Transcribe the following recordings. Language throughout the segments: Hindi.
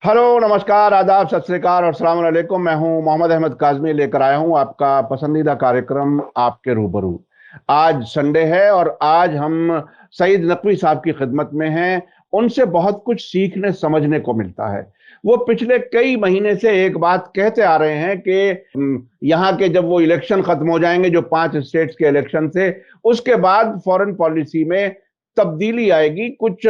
हेलो, नमस्कार, आदाब, सत श्री अकाल और सलाम अलैकुम। मैं हूं मोहम्मद अहमद काज़मी, लेकर आया हूं आपका पसंदीदा कार्यक्रम आपके रूबरू। आज संडे है और आज हम सईद नकवी साहब की खिदमत में हैं। उनसे बहुत कुछ सीखने समझने को मिलता है। वो पिछले कई महीने से एक बात कहते आ रहे हैं कि यहाँ के जब वो इलेक्शन खत्म हो जाएंगे, जो 5 स्टेट्स के इलेक्शन से, उसके बाद फॉरेन पॉलिसी में तब्दीली आएगी, कुछ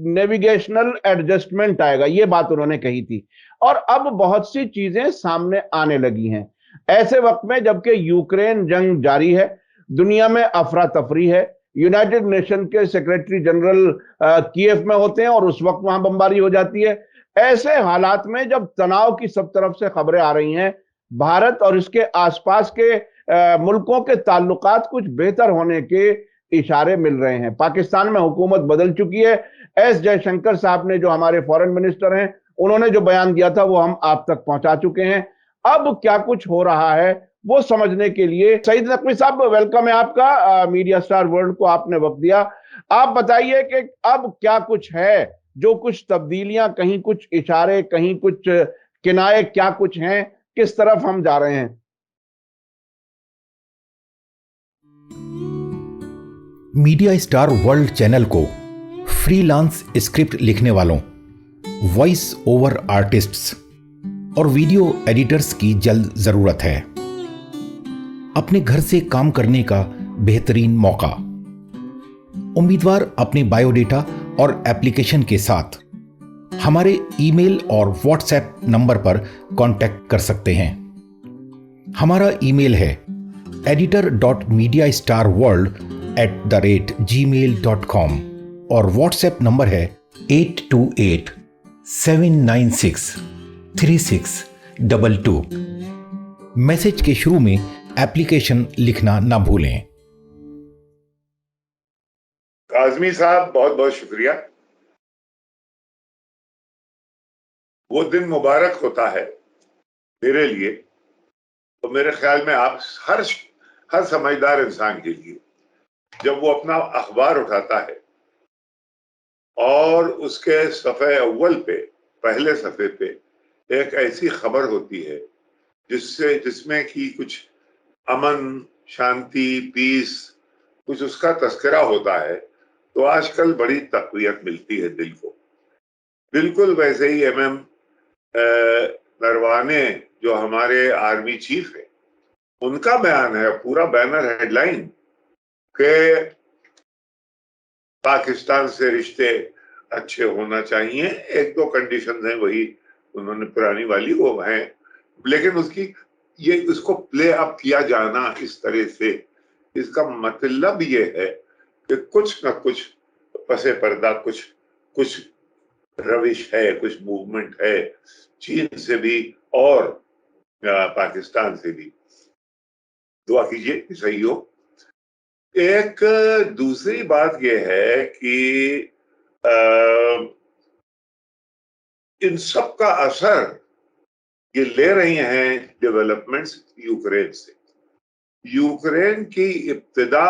नेविगेशनल एडजस्टमेंट आएगा। ये बात उन्होंने कही थी और अब बहुत सी चीजें सामने आने लगी हैं ऐसे वक्त में, जबकि यूक्रेन जंग जारी है, दुनिया में अफरा तफरी है। यूनाइटेड नेशन के सेक्रेटरी जनरल कीव में होते हैं और उस वक्त वहां बमबारी हो जाती है। ऐसे हालात में जब तनाव की सब तरफ से खबरें आ रही हैं, भारत और इसके आसपास के मुल्कों के ताल्लुकात कुछ बेहतर होने के इशारे मिल रहे हैं। पाकिस्तान में हुकूमत बदल चुकी है। एस जयशंकर साहब ने, जो हमारे फॉरेन मिनिस्टर हैं, उन्होंने जो बयान दिया था वो हम आप तक पहुंचा चुके हैं। अब क्या कुछ हो रहा है वो समझने के लिए सईद नकवी साहब, वेलकम है आपका। मीडिया स्टार वर्ल्ड को आपने वक्त दिया। आप बताइए कि अब क्या कुछ है, जो कुछ तब्दीलियां, कहीं कुछ इशारे, कहीं कुछ किनारे, क्या कुछ हैं, किस तरफ हम जा रहे हैं। मीडिया स्टार वर्ल्ड चैनल को फ्रीलांस स्क्रिप्ट लिखने वालों, वॉइस ओवर आर्टिस्ट्स और वीडियो एडिटर्स की जल्द ज़रूरत है। अपने घर से काम करने का बेहतरीन मौका। उम्मीदवार अपने बायोडेटा और एप्लीकेशन के साथ हमारे ईमेल और व्हाट्सएप नंबर पर कांटेक्ट कर सकते हैं। हमारा ईमेल है editor.mediastarworld@gmail.com और व्हाट्सएप नंबर है 8287963622। मैसेज के शुरू में एप्लीकेशन लिखना ना भूलें। काज़मी साहब, बहुत बहुत शुक्रिया। वो दिन मुबारक होता है मेरे लिए, तो मेरे ख्याल में आप हर समझदार इंसान के लिए, जब वो अपना अखबार उठाता है और उसके सफ़े अव्वल पे, पहले सफ़े पे एक ऐसी खबर होती है जिसमें कि कुछ अमन, शांति, पीस, कुछ उसका तस्करा होता है, तो आजकल बड़ी तक़वियत मिलती है दिल को। बिल्कुल वैसे ही एमएम नरवाने, जो हमारे आर्मी चीफ है, उनका बयान है, पूरा बैनर हेडलाइन के पाकिस्तान से रिश्ते अच्छे होना चाहिए। एक दो कंडीशन है, वही उन्होंने पुरानी वाली वो हैं, लेकिन उसको प्ले अप किया जाना इस तरह से, इसका मतलब ये है कि कुछ ना कुछ पसे पर्दा कुछ रविश है, कुछ मूवमेंट है, चीन से भी और पाकिस्तान से भी। दुआ कीजिए कि सही हो। एक दूसरी बात यह है कि इन सब का असर ये ले रही हैं डेवलपमेंट्स यूक्रेन से। यूक्रेन की इब्तिदा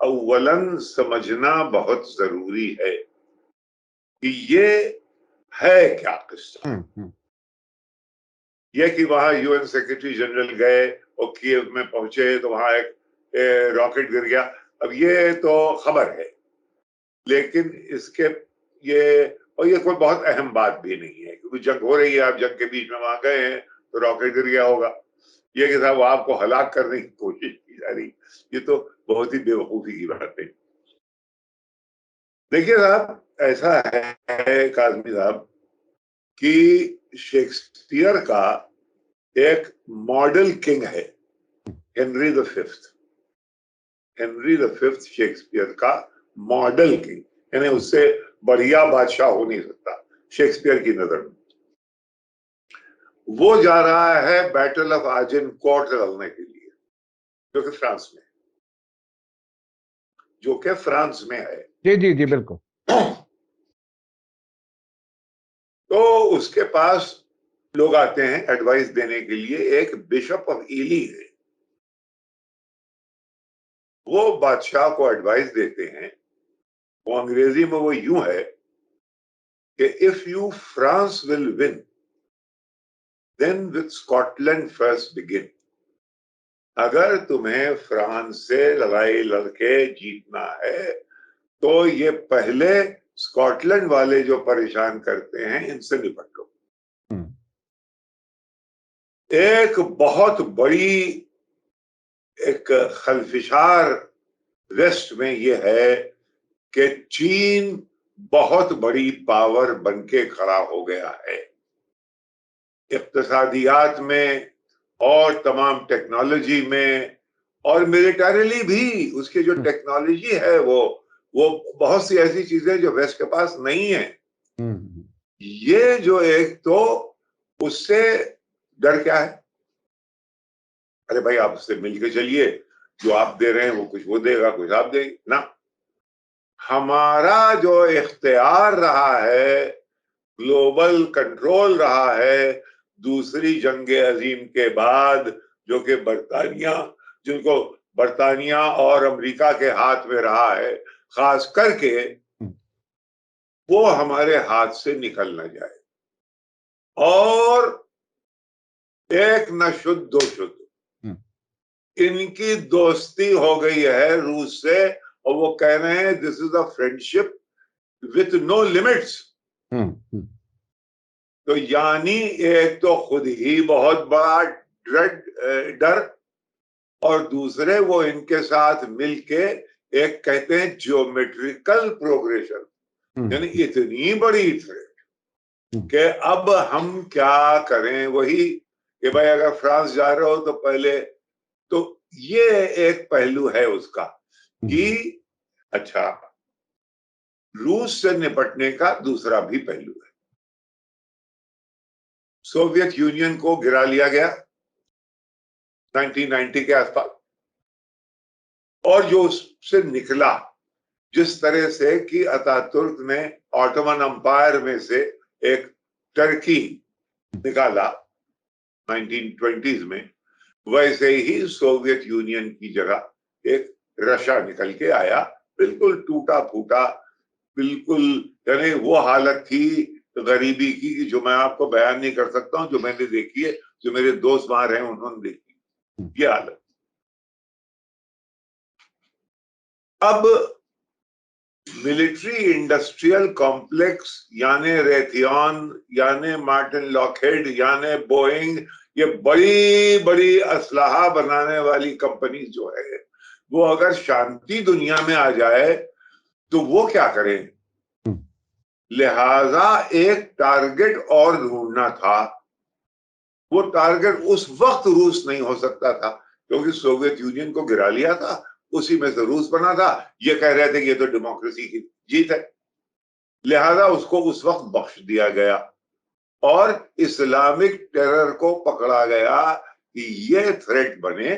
अव्वलन समझना बहुत जरूरी है कि ये है क्या किस्सा। ये कि वहां यूएन सेक्रेटरी जनरल गए और कीव में पहुंचे तो वहां एक रॉकेट गिर गया, अब ये तो खबर है, लेकिन ये कोई बहुत अहम बात भी नहीं है, क्योंकि जंग हो रही है, आप जंग के बीच में वहां गए हैं तो रॉकेट गिर गया होगा। ये कि साहब आपको हलाक करने की कोशिश की जा रही, ये तो बहुत ही बेवकूफी की बात है। देखिए साहब, ऐसा है काज़मी साहब कि शेक्सपियर का एक मॉडल किंग है, Henry the fifth. Henry the fifth Shakespeare का मॉडल किंग, यानी उससे बढ़िया बादशाह हो नहीं सकता शेक्सपियर की नजर में। वो जा रहा है बैटल ऑफ आजिनकोट लड़ने के लिए, जो कि फ्रांस में है। जी जी जी, बिल्कुल। तो उसके पास लोग आते हैं एडवाइस देने के लिए। एक बिशप ऑफ ईली है, वो बादशाह को एडवाइस देते हैं। वो अंग्रेजी में वो यूं है कि if you France will win then with Scotland first begin. अगर तुम्हें फ्रांस से लड़ाई लड़के जीतना है तो ये पहले स्कॉटलैंड वाले जो परेशान करते हैं इनसे निपटो। एक बहुत बड़ी एक खलफिशार वेस्ट में ये है कि चीन बहुत बड़ी पावर बनके खड़ा हो गया है इक्तिसादियात में और तमाम टेक्नोलॉजी में, और मिलिटरीली भी उसकी जो टेक्नोलॉजी है वो बहुत सी ऐसी चीजें जो वेस्ट के पास नहीं है। ये जो एक तो उससे डर क्या है, अरे भाई आप उससे मिलके चलिए, जो आप दे रहे हैं वो कुछ वो देगा कुछ आप देंगे ना। हमारा जो इख्तियार रहा है, ग्लोबल कंट्रोल रहा है दूसरी जंग अजीम के बाद, जो कि जिनको बरतानिया और अमेरिका के हाथ में रहा है, खास करके वो हमारे हाथ से निकल ना जाए। और एक न शुद्ध दो शुद्ध, इनकी दोस्ती हो गई है रूस से और वो कह रहे हैं this is a friendship with no limits. तो यानी एक तो खुद ही बहुत बड़ा डर, और दूसरे वो इनके साथ मिलके एक कहते हैं जियोमेट्रिकल प्रोग्रेशन, यानी इतनी बड़ी थ्रेट कि अब हम क्या करें। वही कि भाई अगर फ्रांस जा रहे हो तो पहले तो ये एक पहलू है उसका कि अच्छा रूस से निपटने का दूसरा भी पहलू है। सोवियत यूनियन को गिरा लिया गया 1990 के आसपास, और जो उससे निकला जिस तरह से कि अतातुर्क ने ऑटोमन अंपायर में से एक टर्की निकाला 1920s में, वैसे ही सोवियत यूनियन की जगह एक रशिया निकल के आया, बिल्कुल टूटा फूटा, बिल्कुल यानी वो हालत थी गरीबी की कि जो मैं आपको बयान नहीं कर सकता हूं, जो मैंने देखी है, जो मेरे दोस्त वहां रहे उन्होंने देखी ये हालत। अब मिलिट्री इंडस्ट्रियल कॉम्प्लेक्स यानी रेथियन, यानी मार्टिन लॉकहेड, यानी बोइंग, ये बड़ी बड़ी असलाहा बनाने वाली कंपनी जो है, वो अगर शांति दुनिया में आ जाए तो वो क्या करें। लिहाजा एक टारगेट और ढूंढना था। वो टारगेट उस वक्त रूस नहीं हो सकता था क्योंकि सोवियत यूनियन को गिरा लिया था, उसी में से रूस बना था। ये कह रहे थे कि ये तो डेमोक्रेसी की जीत है, लिहाजा उसको उस वक्त बख्श दिया गया और इस्लामिक टेरर को पकड़ा गया कि ये थ्रेट बने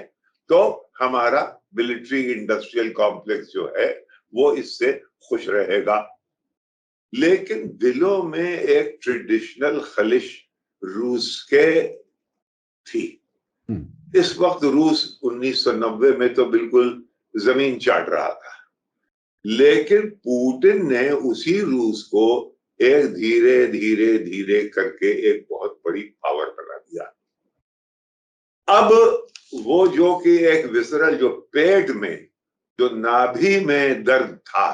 तो हमारा मिलिट्री इंडस्ट्रियल कॉम्प्लेक्स जो है वो इससे खुश रहेगा। लेकिन दिलों में एक ट्रेडिशनल खलिश रूस के थी। इस वक्त रूस 1990 में तो बिल्कुल जमीन चाट रहा था, लेकिन पुतिन ने उसी रूस को एक धीरे धीरे धीरे करके एक बहुत बड़ी पावर बना दिया। अब वो जो कि एक विसरल जो पेट में जो नाभि में दर्द था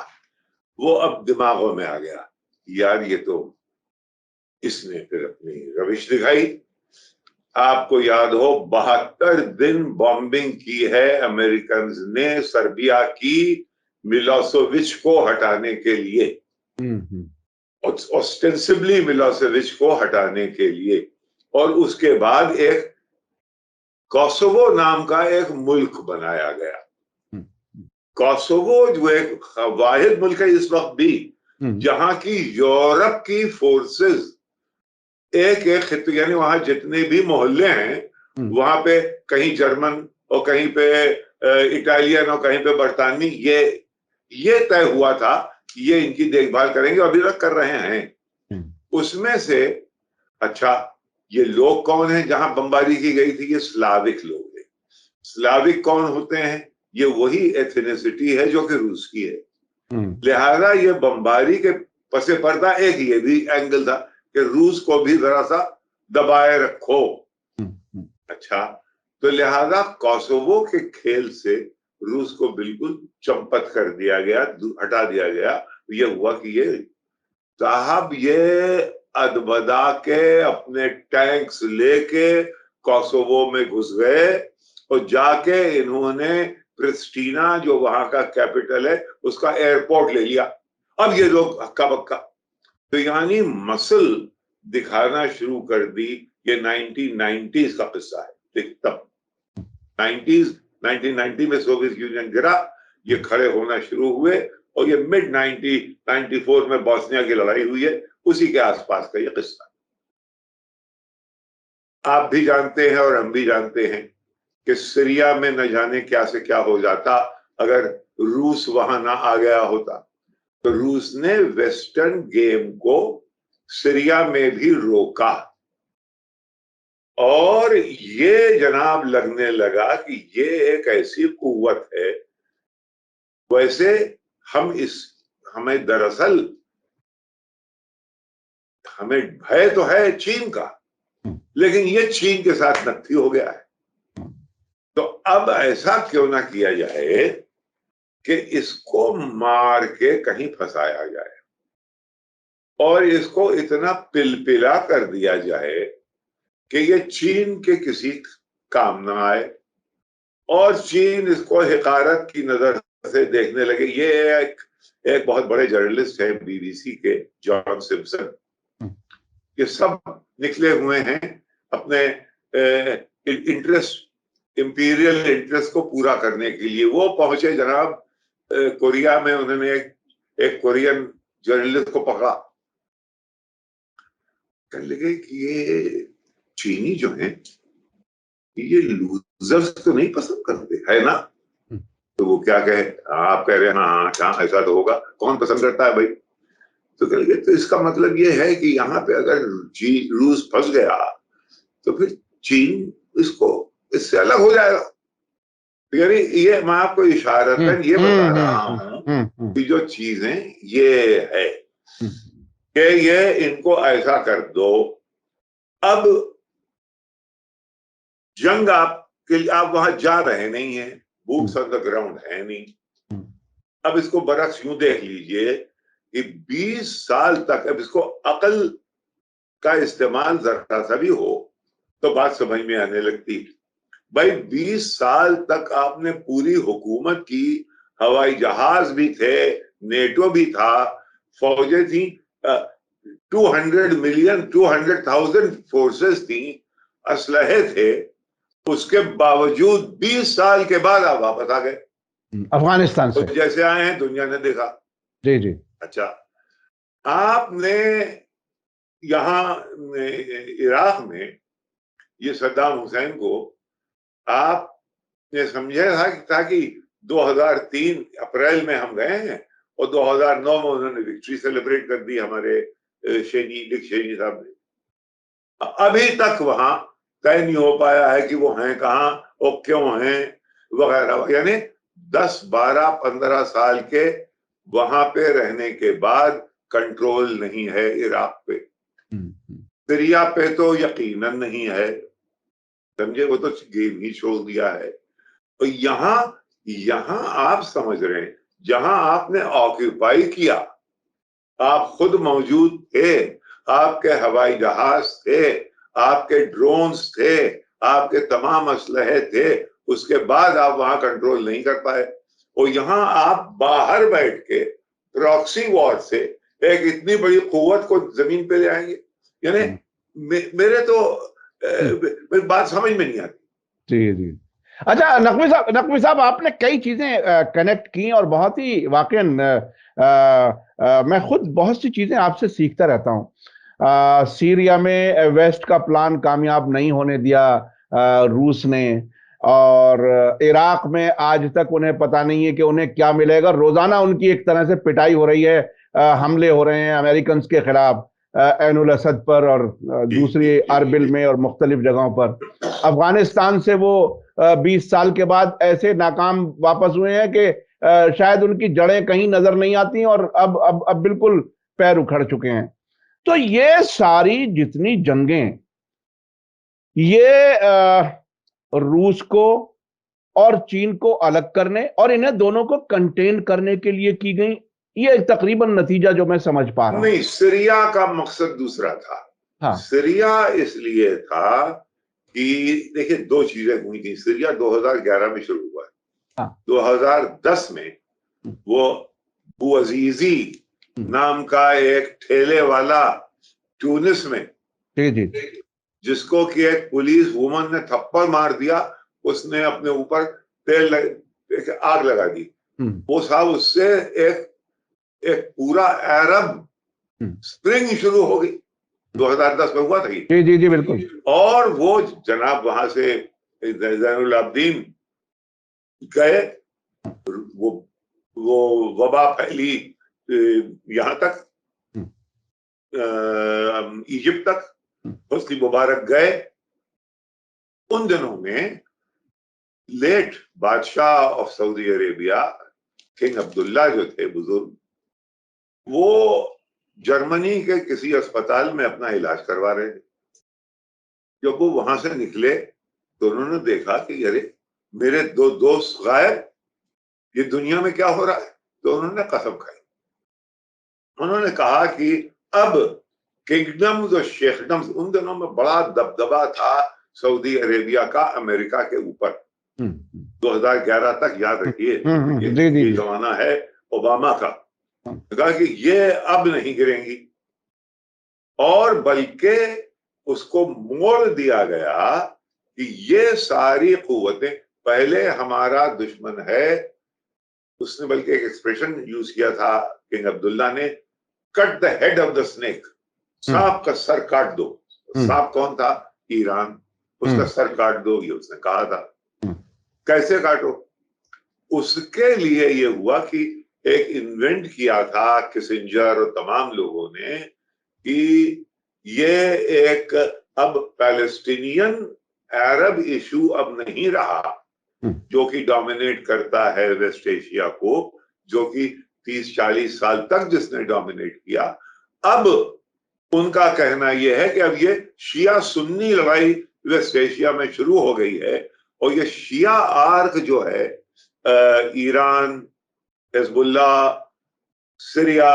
वो अब दिमागों में आ गया, यार ये तो इसने फिर अपनी रविश दिखाई। आपको याद हो 72 दिन बॉम्बिंग की है अमेरिकन ने सर्बिया की मिलोसेविच को हटाने के लिए, ऑस्टेंसिबली मिलोसेविच को हटाने के लिए, और उसके बाद एक कोसोवो नाम का एक मुल्क बनाया गया। कोसोवो जो एक वाहिद मुल्क है इस वक्त भी जहां की यूरोप की फोर्सेस एक एक खित्ते, यानी वहां जितने भी मोहल्ले हैं वहां पे कहीं जर्मन और कहीं पे इटालियन और कहीं पे बरतानी, ये तय हुआ था ये इनकी देखभाल करेंगे, अभी तक कर रहे हैं। उसमें से अच्छा ये लोग कौन हैं जहां बमबारी की गई थी, ये स्लाविक लोग हैं। स्लाविक कौन होते हैं, ये वही एथनिसिटी है जो कि रूस की है। लिहाजा ये बमबारी के पसे पर्दा एक ये भी एंगल था कि रूस को भी जरा सा दबाए रखो। अच्छा, तो लिहाजा कोसोवो के खेल से रूस को बिल्कुल चंपत कर दिया गया, हटा दिया गया। ये हुआ कि ये साहब ये अदबदा के अपने टैंक्स लेके कोसोवो में घुस गए और जाके इन्होंने प्रिस्टीना जो वहां का कैपिटल है उसका एयरपोर्ट ले लिया। अब ये लोग हक्का बक्का, तो यानी मसल दिखाना शुरू कर दी। ये 1990s का किस्सा है। देख तब 1990 में सोवियत यूनियन गिरा, ये खड़े होना शुरू हुए और ये मिड 94 में बॉस्निया की लड़ाई हुई है, उसी के आसपास का ये किस्सा। आप भी जानते हैं और हम भी जानते हैं कि सीरिया में न जाने क्या से क्या हो जाता अगर रूस वहां ना आ गया होता। तो रूस ने वेस्टर्न गेम को सीरिया में भी रोका और ये जनाब लगने लगा कि ये एक ऐसी कुव्वत है। वैसे हमें दरअसल हमें भय तो है चीन का, लेकिन ये चीन के साथ नत्थी हो गया है। तो अब ऐसा क्यों ना किया जाए कि इसको मार के कहीं फंसाया जाए और इसको इतना पिलपिला कर दिया जाए कि ये चीन के किसी काम ना आए और चीन इसको हिकारत की नजर से देखने लगे। ये एक बहुत बड़े जर्नलिस्ट हैं बीबीसी के, जॉन सिम्पसन, ये सब निकले हुए हैं अपने इंपीरियल इंटरेस्ट को पूरा करने के लिए। वो पहुंचे जनाब कोरिया में, उन्होंने एक कोरियन जर्नलिस्ट को पकड़ा। कहने लगे कि ये चीनी जो है ये लूजर्स तो नहीं पसंद करते है ना? तो वो क्या कहे, आप कह रहे हैं हाँ हाँ ऐसा तो होगा, कौन पसंद करता है भाई? तो कह लगे तो इसका मतलब ये है कि यहाँ पे अगर रूस फंस गया तो फिर चीन इससे अलग हो जाएगा। तो यानी ये मैं आपको इशारतन ये बता रहा हूँ कि जो चीजें ये है कि ये इनको ऐसा कर दो। अब जंग आप वहां जा रहे नहीं है, बूट्स ऑन द ग्राउंड है नहीं। अब इसको बरक्स यूं देख लीजिए कि 20 साल तक, अब इसको अकल का इस्तेमाल जरा सा भी हो तो बात समझ में आने लगती। भाई 20 साल तक आपने पूरी हुकूमत की, हवाई जहाज भी थे, नेटो भी था, फौजें थी, 200,000 फोर्सेस थी, असलहे थे। उसके बावजूद 20 साल के बाद आप वापस आ गए अफगानिस्तान से। तो जैसे आए हैं दुनिया ने देखा। जी जी। अच्छा, आपने यहां इराक में ये सद्दाम हुसैन को आपने समझा था कि 2003 अप्रैल में हम गए हैं और 2009 में उन्होंने विक्ट्री सेलिब्रेट कर दी हमारे डिक शेनी साहब ने। अभी तक वहां तय नहीं हो पाया है कि वो हैं कहाँ और क्यों हैं वगैरह। यानी 10, 12, 15 साल के वहां पे रहने के बाद कंट्रोल नहीं है इराक पे। सीरिया पे तो यकीनन नहीं है, समझे, वो तो गेम ही छोड़ दिया है। तो यहां आप समझ रहे हैं, जहां आपने ऑक्यूपाई किया, आप खुद मौजूद थे, आपके हवाई जहाज थे, आपके ड्रोन्स थे, आपके तमाम असलहे थे, उसके बाद आप वहां कंट्रोल नहीं कर पाए। और यहां आप बाहर बैठ के प्रॉक्सी वॉर से एक इतनी बड़ी कुव्वत को जमीन पे ले आएंगे। यानी मेरे तो मेरी बात समझ में नहीं आती। जी जी। अच्छा नकवी साहब आपने कई चीजें कनेक्ट की और बहुत ही वाकईन मैं खुद बहुत सी चीजें आपसे सीखता रहता हूँ। सीरिया में वेस्ट का प्लान कामयाब नहीं होने दिया रूस ने, और इराक में आज तक उन्हें पता नहीं है कि उन्हें क्या मिलेगा। रोजाना उनकी एक तरह से पिटाई हो रही है, हमले हो रहे हैं अमेरिकन के खिलाफ, ऐनुल असद पर और दूसरी अरबिल में और मुख्तलिफ जगहों पर। अफगानिस्तान से वो 20 साल के बाद ऐसे नाकाम वापस हुए हैं कि शायद उनकी जड़ें कहीं नजर नहीं आती और अब बिल्कुल पैर उखड़ चुके हैं। तो ये सारी जितनी जंगें ये रूस को और चीन को अलग करने और इन्हें दोनों को कंटेन करने के लिए की गई, ये तकरीबन नतीजा जो मैं समझ पा रहा हूं। नहीं, सीरिया का मकसद दूसरा था। हाँ। सीरिया इसलिए था कि देखिए, दो चीजें हुई थी। सीरिया 2011 में शुरू हुआ। हाँ। 2010 में वो बुअजीजी नाम का एक ठेले वाला ट्यूनिस में, जी जी, जिसको कि एक पुलिस वुमन ने थप्पड़ मार दिया, उसने अपने ऊपर आग लगा दी। वो साहब, उससे एक पूरा अरब स्प्रिंग शुरू हो गई। 2010 में हुआ था ये। जी जी जी, बिल्कुल। और वो जनाब वहां से ज़ैनुल आबिदीन गए, वो वबा फैली यहां तक, इजिप्ट तक। हुस्नी मुबारक गए। उन दिनों में लेट बादशाह of Saudi Arabia king Abdullah जो थे बुजुर्ग, वो जर्मनी के किसी अस्पताल में अपना इलाज करवा रहे थे। जब वो वहां से निकले तो उन्होंने देखा कि अरे, मेरे दो दोस्त गायब, ये दुनिया में क्या हो रहा है। तो उन्होंने कसम खाई। उन्होंने कहा कि अब किंगडम्स और शेखडम्स, उन दिनों में बड़ा दबदबा था सऊदी अरेबिया का अमेरिका के ऊपर। 2011 तक, याद रखिए, ये जमाना है ओबामा का। कहा कि ये अब नहीं गिरेंगी, और बल्कि उसको मोड़ दिया गया कि ये सारी कुव्वतें, पहले हमारा दुश्मन है, उसने बल्कि एक एक्सप्रेशन यूज किया था किंग अब्दुल्ला ने, cut the head of the snake, सांप का सर काट दो। सांप कौन था? ईरान। उसका सर काट दो, ये उसने कहा था। कैसे काटो? उसके लिए ये हुआ कि एक इन्वेंट किया था किसिंजर और तमाम लोगों ने कि ये एक अब पैलेस्टीनियन अरब इशू अब नहीं रहा जो कि डोमिनेट करता है वेस्ट एशिया को, जो कि 30-40 साल तक जिसने डोमिनेट किया। अब उनका कहना यह है कि अब ये शिया सुन्नी लड़ाई वेस्ट एशिया में शुरू हो गई है, और ये शिया आर्क जो है, ईरान, हिजबुल्ला, सीरिया,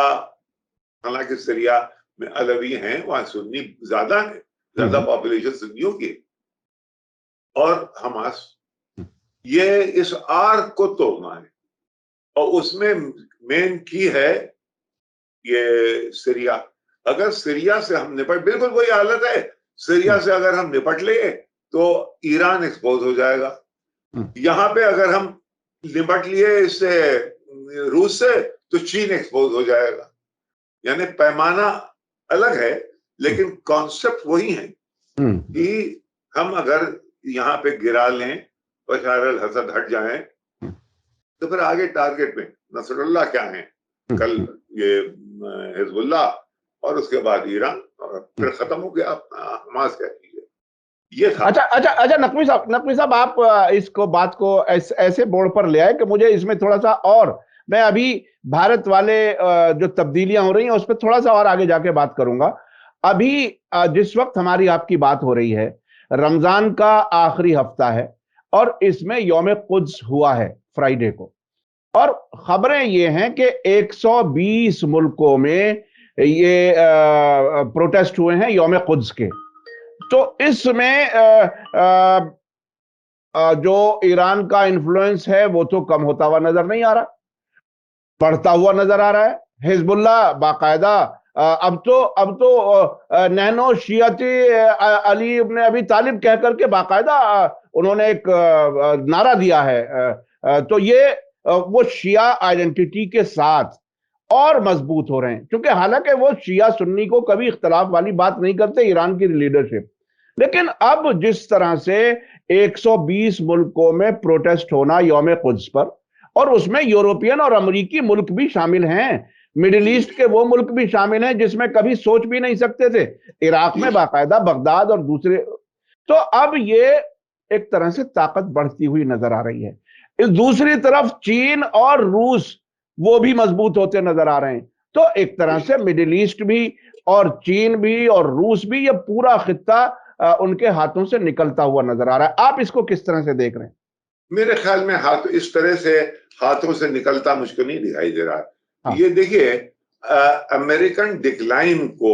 हालांकि सीरिया में अलवी हैं, वहां सुन्नी ज्यादा है, ज्यादा पॉपुलेशन सुन्नियों की, और हमास, ये इस आर्क को तोड़ना है। और उसमें मेन की है ये सीरिया। अगर सीरिया से हम निपट, बिल्कुल वही हालत है, सीरिया से अगर हम निपट ले तो ईरान एक्सपोज हो जाएगा। यहां पे अगर हम निपट लिए इससे, रूस से, तो चीन एक्सपोज हो जाएगा। यानी पैमाना अलग है, लेकिन कॉन्सेप्ट वही है कि हम अगर यहाँ पे गिरा लें, बशर अल असद हट जाएं, तो फिर आगे टारगेट में नसरुल्लाह क्या है, कल ये हिजबुल्लाह, और उसके बाद ईरान, और फिर खत्म हो गया अपना हमास क्या कीजिए। ये था। अच्छा नकवी साहब, आप इसको बात को ऐसे बोर्ड पर ले आए कि मुझे इसमें थोड़ा सा, और मैं अभी भारत वाले जो तब्दीलियां हो रही हैं उस पर थोड़ा सा और आगे जाके बात करूंगा। अभी जिस वक्त हमारी आपकी बात हो रही है, रमजान का आखिरी हफ्ता है और इसमें यौम कुद्स हुआ है फ्राइडे को, और खबरें ये हैं कि 120 मुल्कों में ये प्रोटेस्ट हुए हैं यौम कुद्स के। तो इसमें जो ईरान का इन्फ्लुएंस है वो तो कम होता हुआ नजर नहीं आ रहा, बढ़ता हुआ नजर आ रहा है। हिजबुल्ला बाकायदा अब तो नैनो शियाती अली इब्न अबी तालिब कह करके बाकायदा उन्होंने एक नारा दिया है। तो ये वो शिया आइडेंटिटी के साथ और मजबूत हो रहे हैं, क्योंकि हालांकि वो शिया सुन्नी को कभी इख्तलाफ वाली बात नहीं करते, ईरान की लीडरशिप, लेकिन अब जिस तरह से 120 मुल्कों में प्रोटेस्ट होना यौम कुद्स पर, और उसमें यूरोपियन और अमेरिकी मुल्क भी शामिल हैं, मिडिल ईस्ट के वो मुल्क भी शामिल हैं जिसमें कभी सोच भी नहीं सकते थे, इराक में बाकायदा बगदाद और दूसरे। तो अब ये एक तरह से ताकत बढ़ती हुई नजर आ रही है। इस दूसरी तरफ चीन और रूस वो भी मजबूत होते नजर आ रहे हैं। तो एक तरह से मिडिल ईस्ट भी और चीन भी और रूस भी, ये पूरा खित्ता उनके हाथों से निकलता हुआ नजर आ रहा है। आप इसको किस तरह से देख रहे हैं? मेरे ख्याल में हाथ इस तरह से हाथों से निकलता मुझको नहीं दिखाई दे रहा। हाँ। ये देखिए, अमेरिकन डिक्लाइन को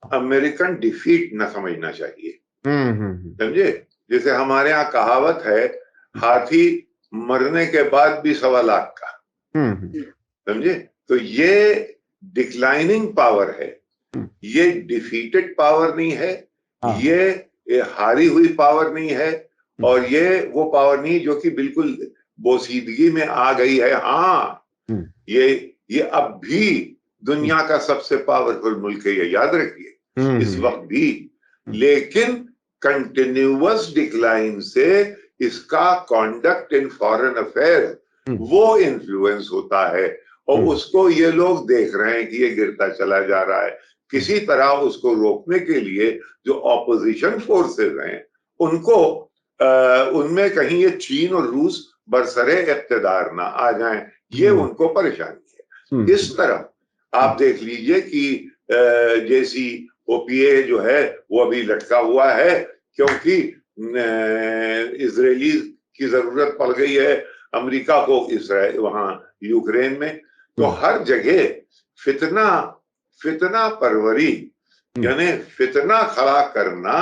अमेरिकन डिफीट न समझना चाहिए। समझे? जैसे हमारे यहाँ कहावत है, हाथी मरने के बाद भी 1.25 लाख का। समझे? तो ये डिक्लाइनिंग पावर है, ये डिफीटेड पावर नहीं है, ये हारी हुई पावर नहीं है, और ये वो पावर नहीं जो कि बिल्कुल बोसीदगी में आ गई है। हाँ, ये अब भी दुनिया का सबसे पावरफुल मुल्क है, ये याद रखिए इस वक्त भी। लेकिन कंटिन्यूअस डिक्लाइन से इसका कॉन्डक्ट इन फॉरेन अफेयर वो इन्फ्लुएंस होता है, और उसको ये लोग देख रहे हैं कि ये गिरता चला जा रहा है। किसी तरह उसको रोकने के लिए जो ऑपोजिशन फोर्सेस हैं उनको उनमें कहीं ये चीन और रूस बरसरे इक़्तिदार ना आ जाएं, ये उनको परेशानी है। इस तरह आप देख लीजिए कि JCPOA जो है वो अभी लटका हुआ है, क्योंकि इजरायली की जरूरत पड़ गई है अमेरिका को इसराइल वहां यूक्रेन में। तो हर जगह फितना परवरी, यानी फितना खड़ा करना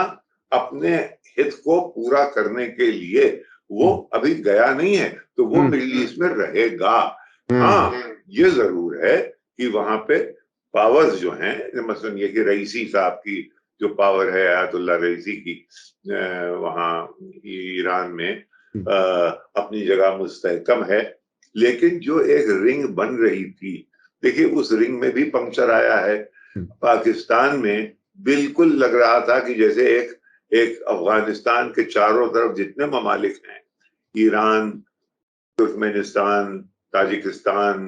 अपने हित को पूरा करने के लिए, वो अभी गया नहीं है, तो वो मिडिल ईस्ट में रहेगा। हाँ, ये जरूर है कि वहां पे पावर्स जो हैं, मसलन ये कि रईसी साहब की जो पावर है, आयतुल्ला रईसी की वहां ईरान में अपनी जगह मुस्तहकम है, लेकिन जो एक रिंग बन रही थी, देखिए उस रिंग में भी पंक्चर आया है। पाकिस्तान में बिल्कुल लग रहा था कि जैसे एक अफगानिस्तान के चारों तरफ जितने ममालिक हैं, ईरान, तुर्कमेनिस्तान, ताजिकिस्तान,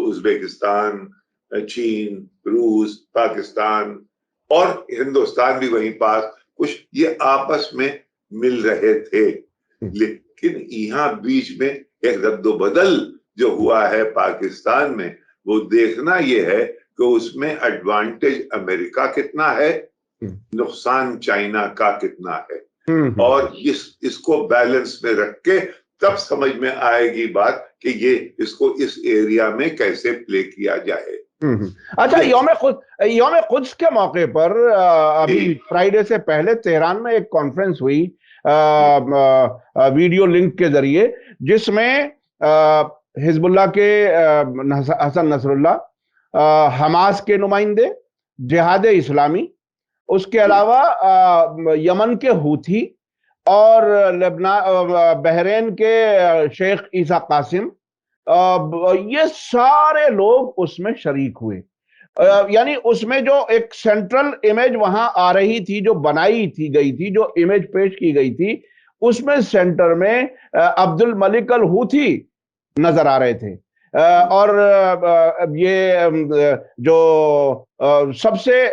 उज़्बेकिस्तान, चीन, रूस, पाकिस्तान और हिंदुस्तान भी वहीं पास, कुछ ये आपस में मिल रहे थे। लेकिन यहाँ बीच में एक रद्दोबदल जो हुआ है पाकिस्तान में, वो देखना ये है कि उसमें एडवांटेज अमेरिका कितना है, नुकसान चाइना का कितना है, और इसको बैलेंस में रख के तब समझ में आएगी बात कि ये इसको इस एरिया में कैसे प्ले किया जाए। अच्छा, यौम कुद्स के मौके पर अभी फ्राइडे से पहले तेहरान में एक कॉन्फ्रेंस हुई वीडियो लिंक के जरिए, जिसमें हिजबुल्लाह के हसन नसरुल्लाह, हमास के नुमाइंदे, जिहाद इस्लामी, उसके अलावा यमन के हूथी और बहरीन के शेख ईसा कासिम, ये सारे लोग उसमें शरीक हुए। यानी उसमें जो एक सेंट्रल इमेज वहां आ रही थी, जो बनाई थी गई थी, जो इमेज पेश की गई थी, उसमें सेंटर में अब्दुल मलिक अल हूथी नजर आ रहे थे। और ये जो सबसे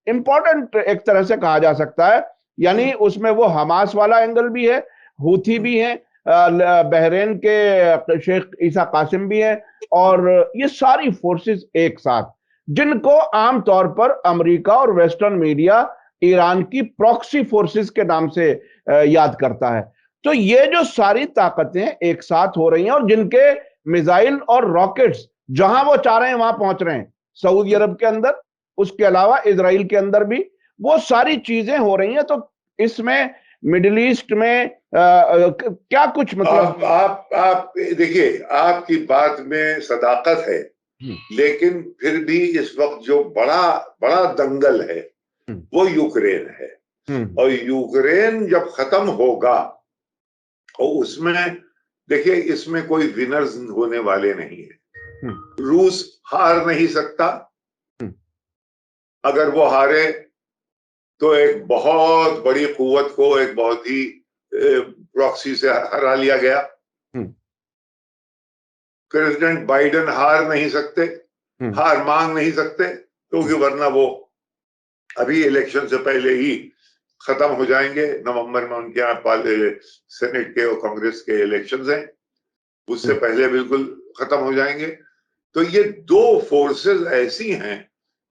इंपॉर्टेंट एक तरह से कहा जा सकता है, यानी उसमें वो हमास वाला एंगल भी है, हूथी भी है, बहरीन के शेख ईसा कासिम भी है, और ये सारी फोर्सेस एक साथ, जिनको आमतौर पर अमेरिका और वेस्टर्न मीडिया ईरान की प्रॉक्सी फोर्सेस के नाम से याद करता है। तो ये जो सारी ताकतें एक साथ हो रही हैं, और जिनके मिसाइल और रॉकेट्स जहां वो चाह रहे हैं वहां पहुंच रहे हैं, सऊदी अरब के अंदर, उसके अलावा इजराइल के अंदर भी वो सारी चीजें हो रही हैं। तो इसमें मिडिल ईस्ट में क्या कुछ मतलब, आप देखिए, आपकी बात में सदाकत है, लेकिन फिर भी इस वक्त जो बड़ा दंगल है वो यूक्रेन है। और यूक्रेन जब खत्म होगा, और उसमें देखिए, इसमें कोई विनर्स होने वाले नहीं है। रूस हार नहीं सकता, अगर वो हारे तो एक बहुत बड़ी कुव्वत को एक बहुत ही प्रॉक्सी से हरा लिया गया। प्रेसिडेंट बाइडेन हार नहीं सकते, हार मांग नहीं सकते, क्योंकि वरना वो अभी इलेक्शन से पहले ही खत्म हो जाएंगे। नवंबर में उनके यहाँ सेनेट के और कांग्रेस के इलेक्शंस हैं, उससे पहले बिल्कुल खत्म हो जाएंगे। तो ये दो फोर्सेस ऐसी हैं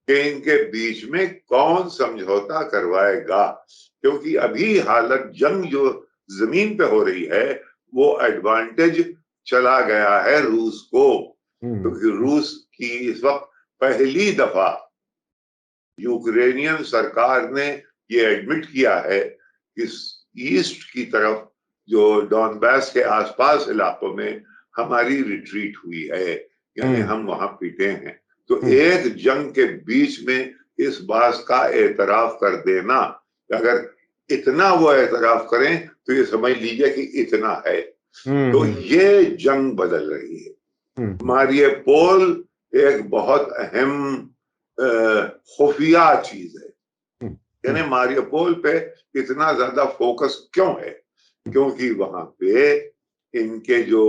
कि इनके बीच में कौन समझौता करवाएगा, क्योंकि अभी हालत जंग जो जमीन पे हो रही है वो एडवांटेज चला गया है रूस को, क्योंकि रूस की इस वक्त पहली दफा यूक्रेनियन सरकार ने ये एडमिट किया है कि ईस्ट की तरफ जो डॉनबास के आसपास इलाकों में हमारी रिट्रीट हुई है, यानी हम वहां पीटे हैं। तो एक जंग के बीच में इस बात का एतराफ कर देना, अगर इतना वो एतराफ करें तो ये समझ लीजिए कि इतना है। तो ये जंग बदल रही है। मारियोपोल एक बहुत अहम खुफिया चीज है। यानी मारियोपोल पे इतना ज्यादा फोकस क्यों है? क्योंकि वहां पे इनके जो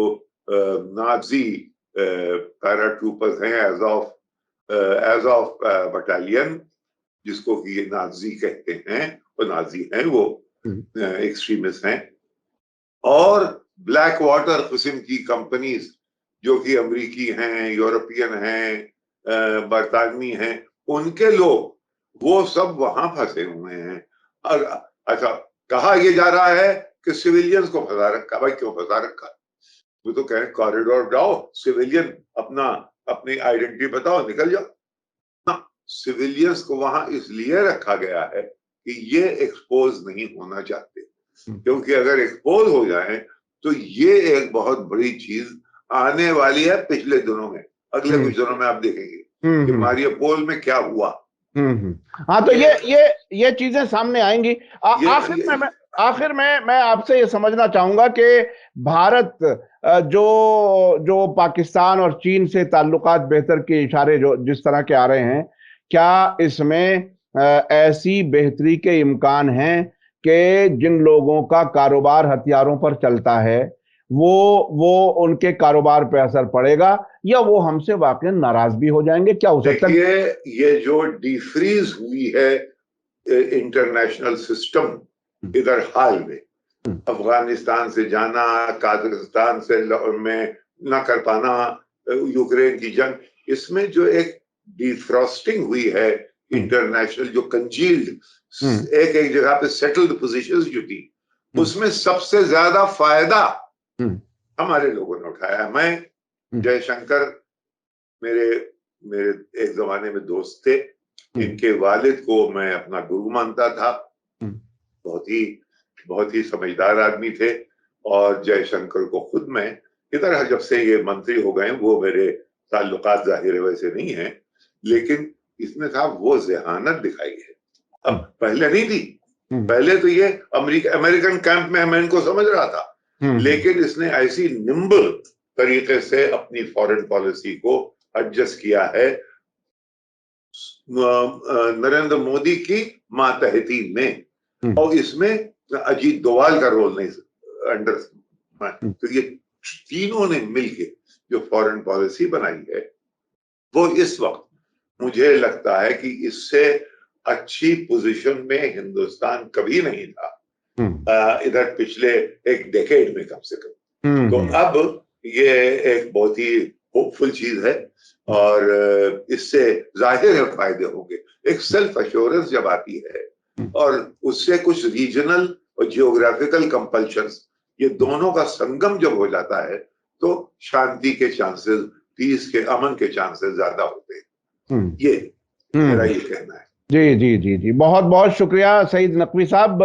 नाजी पैराट्रूपर्स हैं, एज ऑफ बटालियन, जिसको कि ये नाजी कहते हैं, वो नाजी हैं, वो एक्सट्रीमिस्ट हैं। और ब्लैक वाटर किस्म की कंपनीज जो कि अमेरिकी हैं, यूरोपियन हैं, बरतानवी हैं, उनके लोग वो सब वहां फंसे हुए हैं। और अच्छा, कहा यह जा रहा है कि सिविलियंस को फंसा रखा। भाई क्यों फंसा रखा? वो तो कहें कॉरिडोर जाओ, सिविलियन अपनी आइडेंटिटी बताओ, निकल जाओ ना। सिविलियंस को वहां इसलिए रखा गया है कि ये एक्सपोज नहीं होना चाहते, क्योंकि अगर एक्सपोज हो जाए तो ये एक बहुत बड़ी चीज आने वाली है पिछले दिनों में, अगले कुछ दिनों में आप देखेंगे कि मारियोपोल में क्या हुआ। हाँ, तो ये चीजें सामने आएंगी। आखिर में मैं आपसे ये समझना चाहूंगा कि भारत जो पाकिस्तान और चीन से ताल्लुकात बेहतर के इशारे जो जिस तरह के आ रहे हैं, क्या इसमें ऐसी बेहतरी के इम्कान हैं कि जिन लोगों का कारोबार हथियारों पर चलता है वो उनके कारोबार पे असर पड़ेगा, या वो हमसे वाकई नाराज भी हो जाएंगे? क्या हो सकता है? ये जो डिफ्रीज हुई है इंटरनेशनल सिस्टम इधर हाल में, अफगानिस्तान से जाना, काजाकिस्तान से में ना कर पाना, यूक्रेन की जंग, इसमें जो एक डिफ्रॉस्टिंग हुई है इंटरनेशनल, जो कंजील्ड एक जगह पे सेटल्ड पोजीशंस जो थी, उसमें सबसे ज्यादा फायदा हमारे लोगों ने उठाया। मैं जयशंकर मेरे एक जमाने में दोस्त थे, इनके वालिद को मैं अपना गुरु मानता था, बहुत ही समझदार आदमी थे। और जयशंकर को खुद मैं इधर जब से ये मंत्री हो गए, वो मेरे ताल्लुकात जाहिर वैसे नहीं है, लेकिन इसमें था वो ज़हानत दिखाई है। अब पहले नहीं थी, पहले तो ये अमेरिकन कैंप में मैं इनको समझ रहा था, लेकिन इसने ऐसी निम्बल तरीके से अपनी फॉरेन पॉलिसी को एडजस्ट किया है नरेंद्र मोदी की मातहती में, और इसमें अजीत डोवाल का रोल नहीं अंडर। तो ये तीनों ने मिलके जो फॉरेन पॉलिसी बनाई है, वो इस वक्त मुझे लगता है कि इससे अच्छी पोजीशन में हिंदुस्तान कभी नहीं था इधर पिछले एक डेकेड में कम से कम। तो अब ये एक बहुत ही होपफुल चीज है, और इससे जाहिर है फायदे होंगे। एक सेल्फ एश्योरेंस जब आती है और उससे कुछ रीजनल और जियोग्राफिकल कंपल्शंस, ये दोनों का संगम जब हो जाता है, तो शांति के चांसेस, पीस के, अमन के चांसेस ज्यादा होते हैं। ये मेरा ये कहना है। जी जी जी जी, बहुत बहुत शुक्रिया सईद नकवी साहब।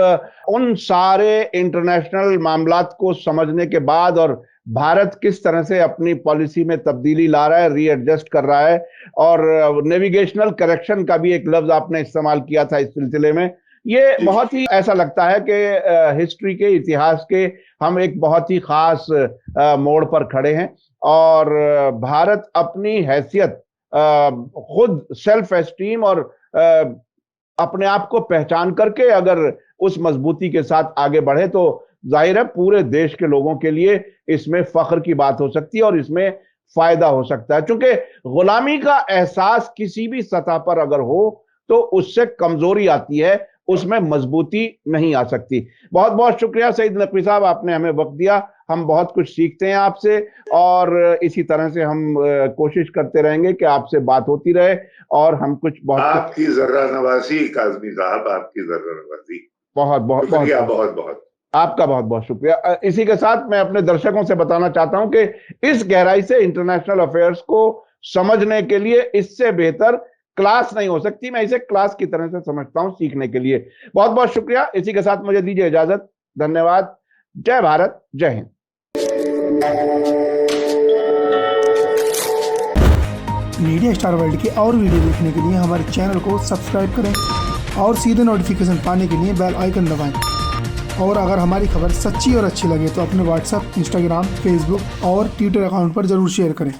उन सारे इंटरनेशनल मामलात को समझने के बाद, और भारत किस तरह से अपनी पॉलिसी में तब्दीली ला रहा है, रीएडजस्ट कर रहा है, और नेविगेशनल करेक्शन का भी एक लफ्ज आपने इस्तेमाल किया था इस सिलसिले में, ये बहुत ही ऐसा लगता है कि हिस्ट्री के, इतिहास के हम एक बहुत ही खास मोड़ पर खड़े हैं। और भारत अपनी हैसियत, खुद सेल्फ एस्टीम और अपने आप को पहचान करके अगर उस मजबूती के साथ आगे बढ़े, तो जाहिर है पूरे देश के लोगों के लिए इसमें फख्र की बात हो सकती है और इसमें फायदा हो सकता है। चूंकि गुलामी का एहसास किसी भी सतह पर अगर हो तो उससे कमजोरी आती है, उसमें मजबूती नहीं आ सकती। बहुत बहुत शुक्रिया सईद नकवी साहब, आपने हमें वक्त दिया। हम बहुत कुछ सीखते हैं आपसे और इसी तरह से हम कोशिश करते रहेंगे कि आपसे बात होती रहे और हम कुछ आपकी जर्रा नवाजी काज़मी साहब, आपकी जर्रा नवाजी। बहुत बहुत शुक्रिया, बहुत बहुत आपका बहुत बहुत शुक्रिया। इसी के साथ मैं अपने दर्शकों से बताना चाहता हूं कि इस गहराई से इंटरनेशनल अफेयर्स को समझने के लिए इससे बेहतर क्लास नहीं हो सकती। मैं इसे क्लास की तरह से समझता हूं सीखने के लिए। बहुत बहुत शुक्रिया। इसी के साथ मुझे दीजिए इजाजत। धन्यवाद। जय भारत, जय हिंद। मीडिया स्टार वर्ल्ड के और वीडियो देखने के लिए हमारे चैनल को सब्सक्राइब करें और सीधे नोटिफिकेशन पाने के लिए बेल आइकन दबाएं। और अगर हमारी खबर सच्ची और अच्छी लगे तो अपने व्हाट्सएप, इंस्टाग्राम, फेसबुक और ट्विटर अकाउंट पर ज़रूर शेयर करें।